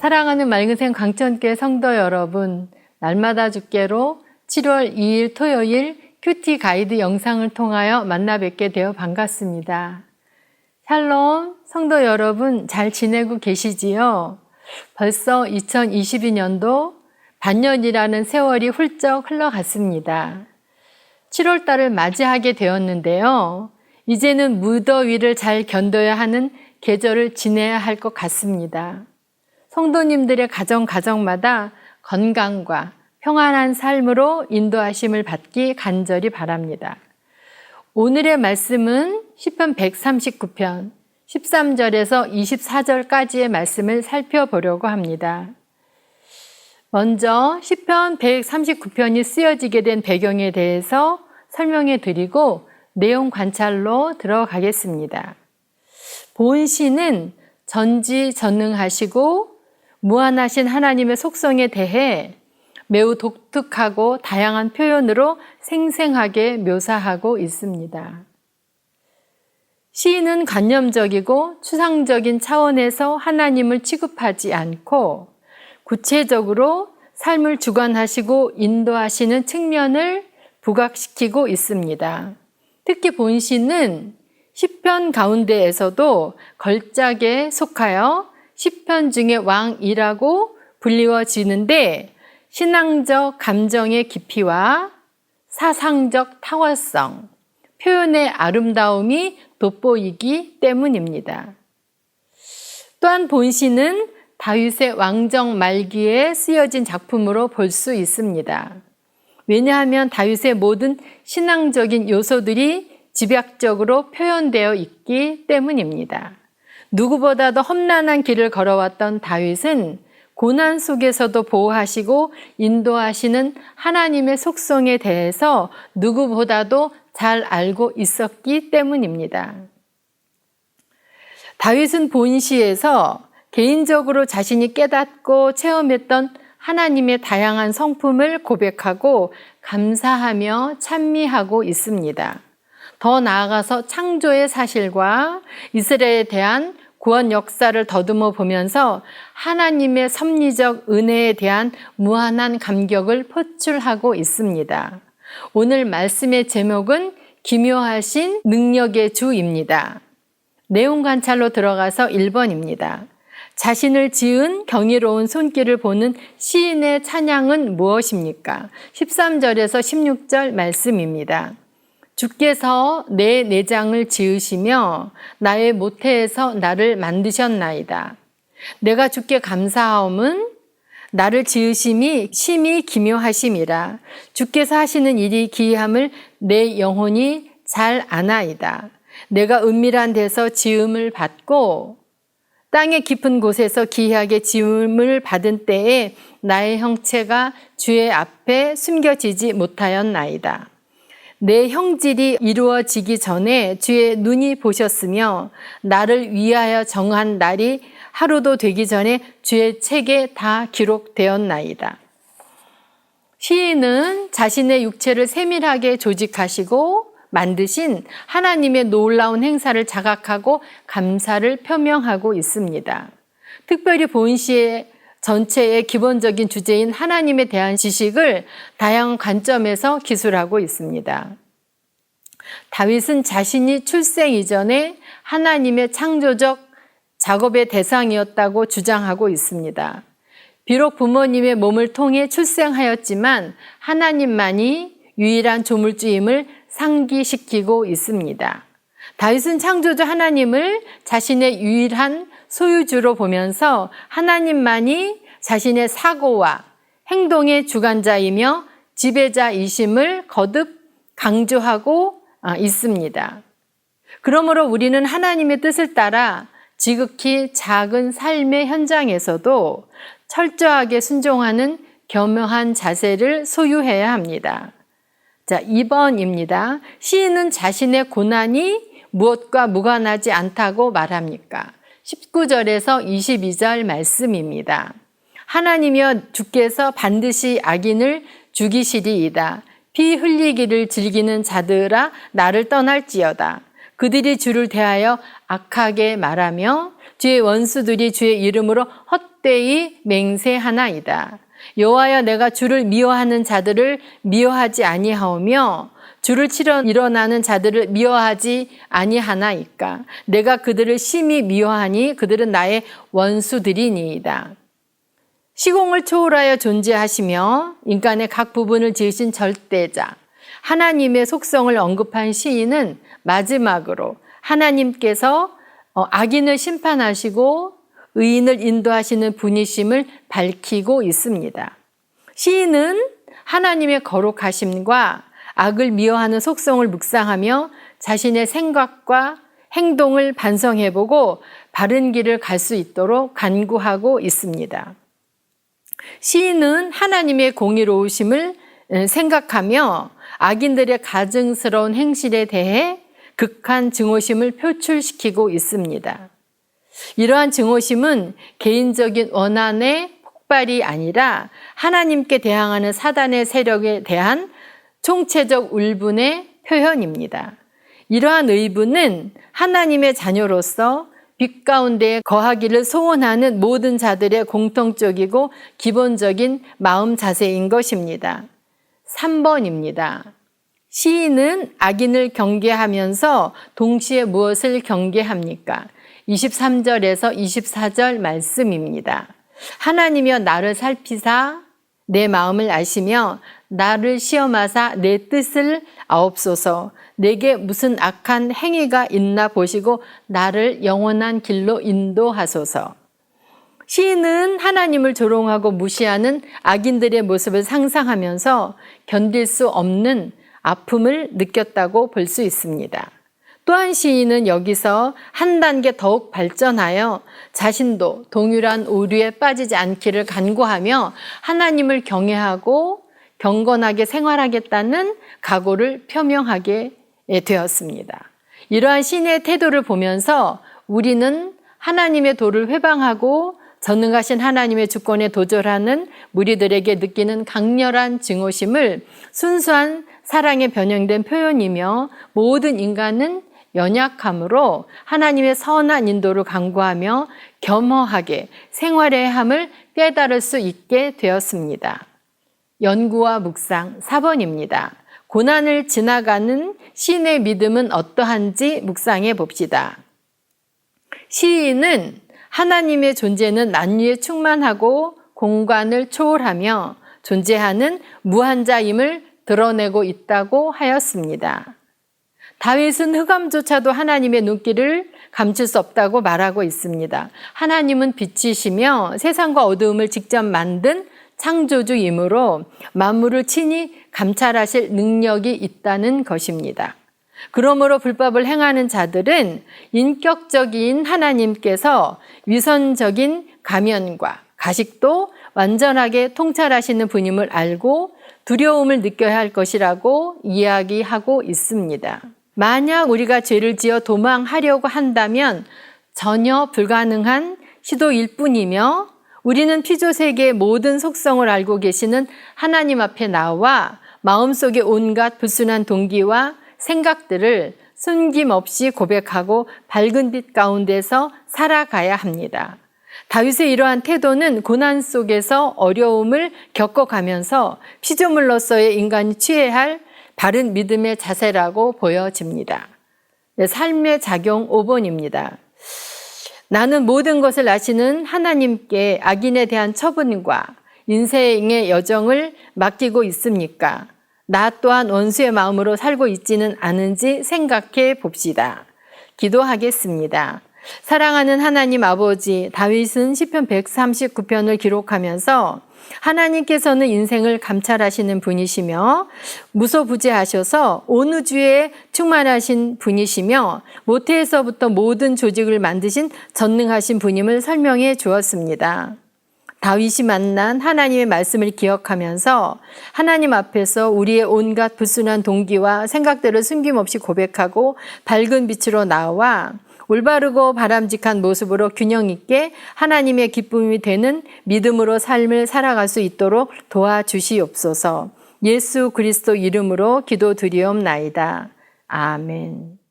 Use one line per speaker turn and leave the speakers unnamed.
사랑하는 맑은샘 광천교회 성도 여러분, 날마다 주께로 7월 2일 토요일 큐티 가이드 영상을 통하여 만나 뵙게 되어 반갑습니다. 샬롬, 성도 여러분 잘 지내고 계시지요? 벌써 2022년도 반년이라는 세월이 훌쩍 흘러갔습니다. 7월 달을 맞이하게 되었는데요. 이제는 무더위를 잘 견뎌야 하는 계절을 지내야 할 것 같습니다. 성도님들의 가정마다 건강과 평안한 삶으로 인도하심을 받기 간절히 바랍니다. 오늘의 말씀은 시편 139편 13절에서 24절까지의 말씀을 살펴보려고 합니다. 먼저 시편 139편이 쓰여지게 된 배경에 대해서 설명해 드리고 내용 관찰로 들어가겠습니다. 본시는 전지전능하시고 무한하신 하나님의 속성에 대해 매우 독특하고 다양한 표현으로 생생하게 묘사하고 있습니다. 시인은 관념적이고 추상적인 차원에서 하나님을 취급하지 않고 구체적으로 삶을 주관하시고 인도하시는 측면을 부각시키고 있습니다. 특히 본시는 시편 가운데에서도 걸작에 속하여 시편 중에 왕이라고 불리워지는데 신앙적 감정의 깊이와 사상적 탁월성, 표현의 아름다움이 돋보이기 때문입니다. 또한 본시는 다윗의 왕정 말기에 쓰여진 작품으로 볼 수 있습니다. 왜냐하면 다윗의 모든 신앙적인 요소들이 집약적으로 표현되어 있기 때문입니다. 누구보다도 험난한 길을 걸어왔던 다윗은 고난 속에서도 보호하시고 인도하시는 하나님의 속성에 대해서 누구보다도 잘 알고 있었기 때문입니다. 다윗은 본시에서 개인적으로 자신이 깨닫고 체험했던 하나님의 다양한 성품을 고백하고 감사하며 찬미하고 있습니다. 더 나아가서 창조의 사실과 이스라엘에 대한 구원 역사를 더듬어 보면서 하나님의 섭리적 은혜에 대한 무한한 감격을 표출하고 있습니다. 오늘 말씀의 제목은 기묘하신 능력의 주입니다. 내용 관찰로 들어가서 1번입니다. 자신을 지은 경이로운 손길을 보는 시인의 찬양은 무엇입니까? 13절에서 16절 말씀입니다. 주께서 내 내장을 지으시며 나의 모태에서 나를 만드셨나이다. 내가 주께 감사하옴은 나를 지으심이 심히 기묘하심이라. 주께서 하시는 일이 기이함을 내 영혼이 잘 아나이다. 내가 은밀한 데서 지음을 받고 땅의 깊은 곳에서 기이하게 지음을 받은 때에 나의 형체가 주의 앞에 숨겨지지 못하였나이다. 내 형질이 이루어지기 전에 주의 눈이 보셨으며 나를 위하여 정한 날이 하루도 되기 전에 주의 책에 다 기록되었나이다. 시인은 자신의 육체를 세밀하게 조직하시고 만드신 하나님의 놀라운 행사를 자각하고 감사를 표명하고 있습니다. 특별히 본시의 전체의 기본적인 주제인 하나님에 대한 지식을 다양한 관점에서 기술하고 있습니다. 다윗은 자신이 출생 이전에 하나님의 창조적 작업의 대상이었다고 주장하고 있습니다. 비록 부모님의 몸을 통해 출생하였지만 하나님만이 유일한 조물주임을 상기시키고 있습니다. 다윗은 창조주 하나님을 자신의 유일한 소유주로 보면서 하나님만이 자신의 사고와 행동의 주관자이며 지배자이심을 거듭 강조하고 있습니다. 그러므로 우리는 하나님의 뜻을 따라 지극히 작은 삶의 현장에서도 철저하게 순종하는 겸허한 자세를 소유해야 합니다. 자, 2번입니다. 시인은 자신의 고난이 무엇과 무관하지 않다고 말합니까? 19절에서 22절 말씀입니다. 하나님이여 주께서 반드시 악인을 죽이시리이다. 피 흘리기를 즐기는 자들아 나를 떠날지어다. 그들이 주를 대하여 악하게 말하며 주의 원수들이 주의 이름으로 헛되이 맹세하나이다. 여호와여, 내가 주를 미워하는 자들을 미워하지 아니하오며 주를 치러 일어나는 자들을 미워하지 아니하나이까. 내가 그들을 심히 미워하니 그들은 나의 원수들이니이다. 시공을 초월하여 존재하시며 인간의 각 부분을 지으신 절대자, 하나님의 속성을 언급한 시인은 마지막으로 하나님께서 악인을 심판하시고 의인을 인도하시는 분이심을 밝히고 있습니다. 시인은 하나님의 거룩하심과 악을 미워하는 속성을 묵상하며 자신의 생각과 행동을 반성해보고 바른 길을 갈 수 있도록 간구하고 있습니다. 시인은 하나님의 공의로우심을 생각하며 악인들의 가증스러운 행실에 대해 극한 증오심을 표출시키고 있습니다. 이러한 증오심은 개인적인 원한의 폭발이 아니라 하나님께 대항하는 사단의 세력에 대한 총체적 울분의 표현입니다. 이러한 의분은 하나님의 자녀로서 빛 가운데 거하기를 소원하는 모든 자들의 공통적이고 기본적인 마음 자세인 것입니다. 3번입니다. 시인은 악인을 경계하면서 동시에 무엇을 경계합니까? 23절에서 24절 말씀입니다. 하나님이여, 나를 살피사 내 마음을 아시며 나를 시험하사 내 뜻을 아옵소서. 내게 무슨 악한 행위가 있나 보시고 나를 영원한 길로 인도하소서. 시인은 하나님을 조롱하고 무시하는 악인들의 모습을 상상하면서 견딜 수 없는 아픔을 느꼈다고 볼 수 있습니다. 또한 시인은 여기서 한 단계 더욱 발전하여 자신도 동일한 오류에 빠지지 않기를 간구하며 하나님을 경외하고 경건하게 생활하겠다는 각오를 표명하게 되었습니다. 이러한 시인의 태도를 보면서 우리는 하나님의 도를 회방하고 전능하신 하나님의 주권에 도전하는 무리들에게 느끼는 강렬한 증오심을 순수한 사랑에 변형된 표현이며 모든 인간은 연약함으로 하나님의 선한 인도를 간구하며 겸허하게 생활해야 함을 깨달을 수 있게 되었습니다. 연구와 묵상 4번입니다. 고난을 지나가는 시인의 믿음은 어떠한지 묵상해 봅시다. 시인은 하나님의 존재는 만유에 충만하고 공간을 초월하며 존재하는 무한자임을 드러내고 있다고 하였습니다. 다윗은 흑암조차도 하나님의 눈길을 감출 수 없다고 말하고 있습니다. 하나님은 빛이시며 세상과 어두움을 직접 만든 창조주이므로 만물을 친히 감찰하실 능력이 있다는 것입니다. 그러므로 불법을 행하는 자들은 인격적인 하나님께서 위선적인 가면과 가식도 완전하게 통찰하시는 분임을 알고 두려움을 느껴야 할 것이라고 이야기하고 있습니다. 만약 우리가 죄를 지어 도망하려고 한다면 전혀 불가능한 시도일 뿐이며 우리는 피조세계의 모든 속성을 알고 계시는 하나님 앞에 나와 마음속의 온갖 불순한 동기와 생각들을 숨김없이 고백하고 밝은 빛 가운데서 살아가야 합니다. 다윗의 이러한 태도는 고난 속에서 어려움을 겪어가면서 피조물로서의 인간이 취해야 할 바른 믿음의 자세라고 보여집니다. 삶의 작용 5번입니다. 나는 모든 것을 아시는 하나님께 악인에 대한 처분과 인생의 여정을 맡기고 있습니까? 나 또한 원수의 마음으로 살고 있지는 않은지 생각해 봅시다. 기도하겠습니다. 사랑하는 하나님 아버지, 다윗은 시편 139편을 기록하면서 하나님께서는 인생을 감찰하시는 분이시며 무소부재하셔서 온 우주에 충만하신 분이시며 모태에서부터 모든 조직을 만드신 전능하신 분임을 설명해 주었습니다. 다윗이 만난 하나님의 말씀을 기억하면서 하나님 앞에서 우리의 온갖 불순한 동기와 생각들을 숨김없이 고백하고 밝은 빛으로 나와 올바르고 바람직한 모습으로 균형 있게 하나님의 기쁨이 되는 믿음으로 삶을 살아갈 수 있도록 도와주시옵소서. 예수 그리스도 이름으로 기도드리옵나이다. 아멘.